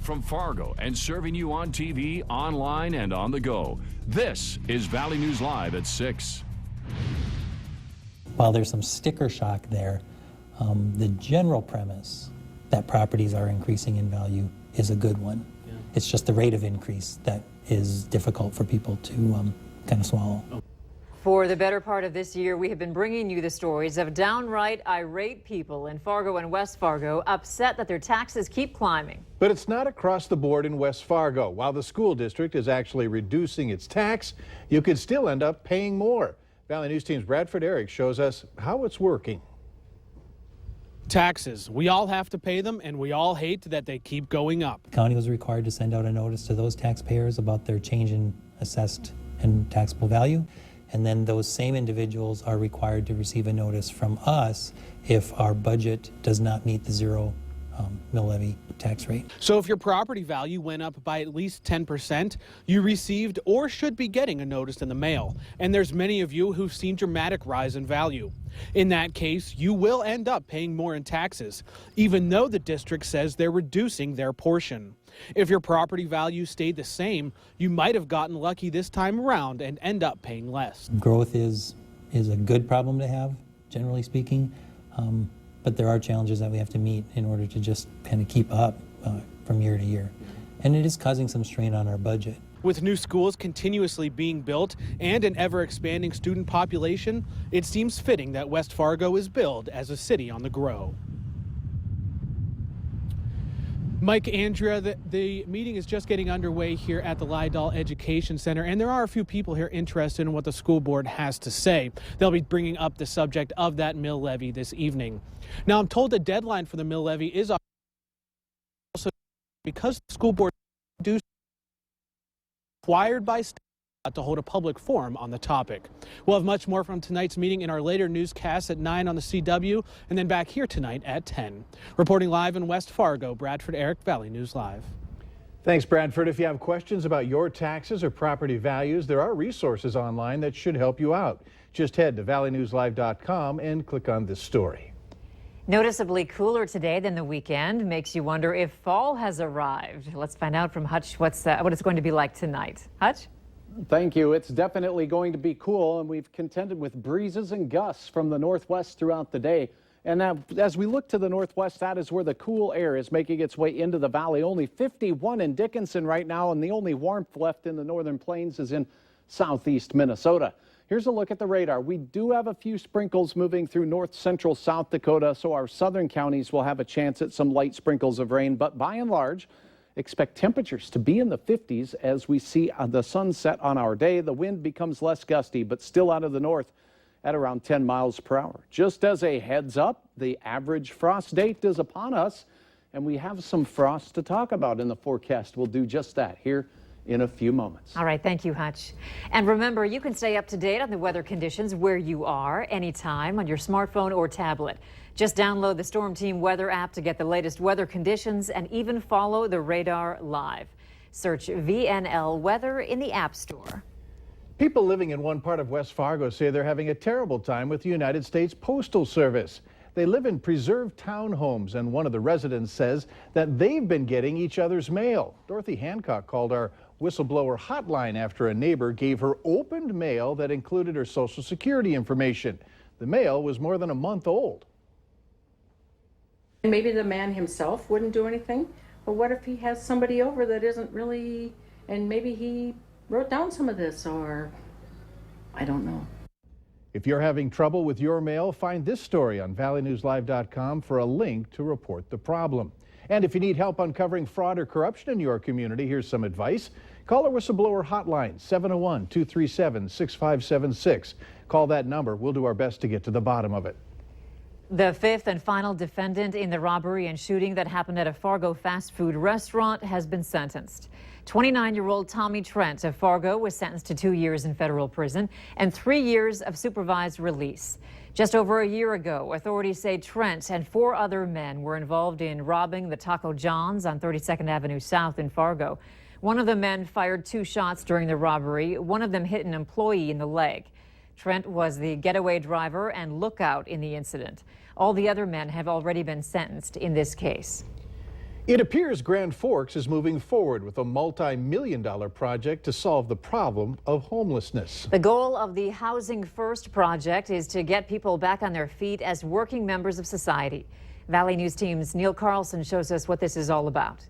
from Fargo and serving you on TV, online, and on the go. This is Valley News Live at 6. While there's some sticker shock there, the general premise that properties are increasing in value is a good one. Yeah. It's just the rate of increase that is difficult for people to kind of swallow. For the better part of this year, we have been bringing you the stories of downright irate people in Fargo and West Fargo upset that their taxes keep climbing. But it's not across the board in West Fargo. While the school district is actually reducing its tax, you could still end up paying more. Valley News Team's Bradford Eric shows us how it's working. Taxes. We all have to pay them, and we all hate that they keep going up. The county was required to send out a notice to those taxpayers about their change in assessed and taxable value. And then those same individuals are required to receive a notice from us if our budget does not meet the zero mill levy tax rate. So if your property value went up by at least 10%, you received or should be getting a notice in the mail. And there's many of you who've seen dramatic rise in value. In that case, you will end up paying more in taxes, even though the district says they're reducing their portion. If your property value stayed the same, you might have gotten lucky this time around and end up paying less. Growth is a good problem to have, generally speaking, but there are challenges that we have to meet in order to just kind of keep up from year to year. And it is causing some strain on our budget. With new schools continuously being built and an ever-expanding student population, it seems fitting that West Fargo is billed as a city on the grow. Mike, Andrea, the meeting is just getting underway here at the Lydall Education Center, and there are a few people here interested in what the school board has to say. They'll be bringing up the subject of that mill levy this evening. Now, I'm told the deadline for the mill levy is also because the school board is required by state to hold a public forum on the topic. We'll have much more from tonight's meeting in our later newscast at 9 on the CW, and then back here tonight at 10. Reporting live in West Fargo, Bradford Eric, Valley News Live. Thanks, Bradford. If you have questions about your taxes or property values, there are resources online that should help you out. Just head to valleynewslive.com and click on this story. Noticeably cooler today than the weekend makes you wonder if fall has arrived. Let's find out from Hutch what it's going to be like tonight. Hutch? Thank you. It's definitely going to be cool, and we've contended with breezes and gusts from the northwest throughout the day. And now, as we look to the northwest, that is where the cool air is making its way into the valley. Only 51 in Dickinson right now, and the only warmth left in the northern plains is in southeast Minnesota. Here's a look at the radar. We do have a few sprinkles moving through north central South Dakota, so our southern counties will have a chance at some light sprinkles of rain, but by and large, expect temperatures to be in the 50s as we see the sun set on our day. The wind becomes less gusty, but still out of the north at around 10 miles per hour. Just as a heads up, the average frost date is upon us, and we have some frost to talk about in the forecast. We'll do just that here in a few moments. All right, thank you, Hutch. And remember, you can stay up to date on the weather conditions where you are anytime on your smartphone or tablet. Just download the Storm Team weather app to get the latest weather conditions and even follow the radar live. Search VNL Weather in the App Store. People living in one part of West Fargo say they're having a terrible time with the United States Postal Service. They live in preserved townhomes, and one of the residents says that they've been getting each other's mail. Dorothy Hancock called our whistleblower hotline after a neighbor gave her opened mail that included her Social Security information. The mail was more than a month old. Maybe the man himself wouldn't do anything, but what if he has somebody over that isn't really, and maybe he wrote down some of this, or I don't know. If you're having trouble with your mail, find this story on valleynewslive.com for a link to report the problem. And if you need help uncovering fraud or corruption in your community, here's some advice. Call our whistleblower hotline, 701-237-6576. Call that number. We'll do our best to get to the bottom of it. The fifth and final defendant in the robbery and shooting that happened at a Fargo fast food restaurant has been sentenced. 29-year-old Tommy Trent of Fargo was sentenced to 2 years in federal prison and 3 years of supervised release. Just over a year ago, authorities say Trent and 4 other men were involved in robbing the Taco John's on 32nd Avenue South in Fargo. One of the men fired 2 shots during the robbery. One of them hit an employee in the leg. Trent was the getaway driver and lookout in the incident. All the other men have already been sentenced in this case. It appears Grand Forks is moving forward with a multi-million-dollar project to solve the problem of homelessness. The goal of the Housing First project is to get people back on their feet as working members of society. Valley News Team's Neil Carlson shows us what this is all about.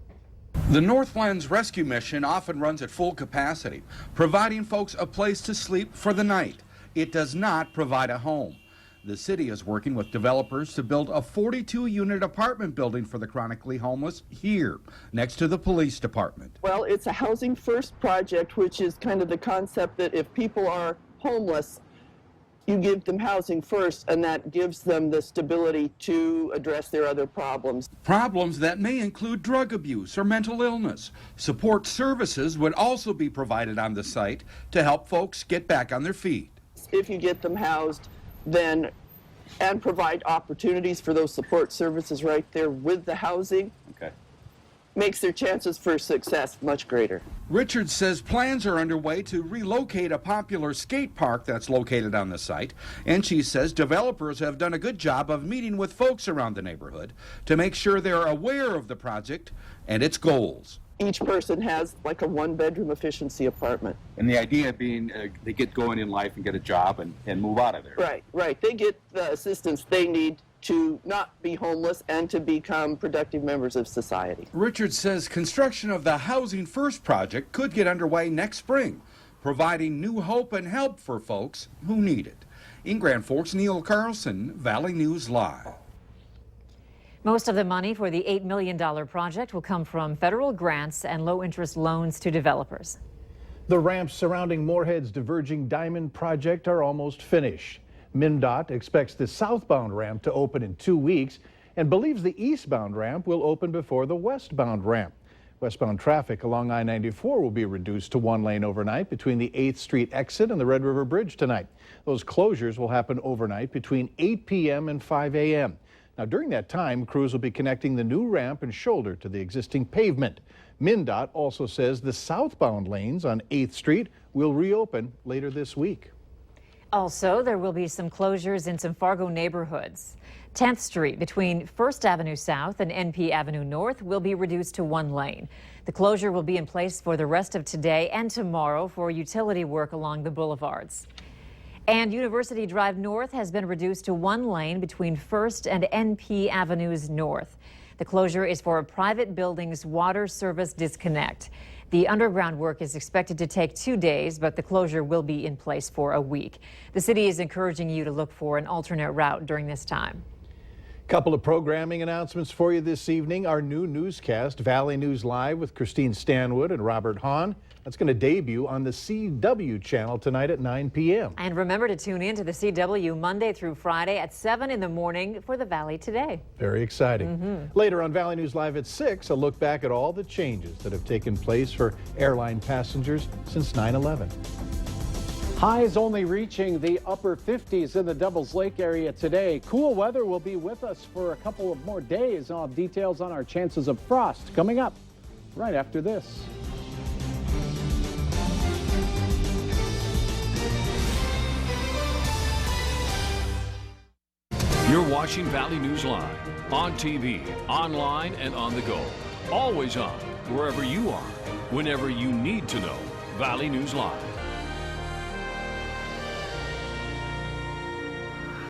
The Northlands Rescue Mission often runs at full capacity, providing folks a place to sleep for the night. It does not provide a home. The city is working with developers to build a 42-unit apartment building for the chronically homeless here, next to the police department. Well, it's a Housing First project, which is kind of the concept that if people are homeless, you give them housing first, and that gives them the stability to address their other problems. Problems that may include drug abuse or mental illness. Support services would also be provided on the site to help folks get back on their feet. If you get them housed, then and provide opportunities for those support services right there with the housing, makes their chances for success much greater. Richard says plans are underway to relocate a popular skate park that's located on the site, and she says developers have done a good job of meeting with folks around the neighborhood to make sure they're aware of the project and its goals. Each person has like a one-bedroom efficiency apartment. And the idea being they get going in life and get a job and move out of there. Right. They get the assistance they need to not be homeless and to become productive members of society. Richard says construction of the Housing First project could get underway next spring, providing new hope and help for folks who need it. In Grand Forks, Neil Carlson, Valley News Live. Most of the money for the $8 million project will come from federal grants and low-interest loans to developers. The ramps surrounding Moorhead's Diverging Diamond project are almost finished. MnDOT expects the southbound ramp to open in 2 weeks and believes the eastbound ramp will open before the westbound ramp. Westbound traffic along I-94 will be reduced to one lane overnight between the 8th Street exit and the Red River Bridge tonight. Those closures will happen overnight between 8 p.m. and 5 a.m. Now, during that time, crews will be connecting the new ramp and shoulder to the existing pavement. MnDOT also says the southbound lanes on 8th Street will reopen later this week. Also, there will be some closures in some Fargo neighborhoods. 10th Street between 1st Avenue South and NP Avenue North will be reduced to one lane. The closure will be in place for the rest of today and tomorrow for utility work along the boulevards. And University Drive North has been reduced to one lane between 1st and NP Avenues North. The closure is for a private building's water service disconnect. The underground work is expected to take 2 days, but the closure will be in place for a week. The city is encouraging you to look for an alternate route during this time. Couple of programming announcements for you this evening. Our new newscast, Valley News Live with Christine Stanwood and Robert Hahn. That's going to debut on the CW channel tonight at 9 p.m. And remember to tune in to the CW Monday through Friday at 7 in the morning for the Valley Today. Very exciting. Later on Valley News Live at 6, a look back at all the changes that have taken place for airline passengers since 9/11. Highs only reaching the upper 50s in the Devils Lake area today. Cool weather will be with us for a couple of more days. I'll have details on our chances of frost coming up right after this. You're watching Valley News Live on TV, online, and on the go. Always on, wherever you are, whenever you need to know. Valley News Live.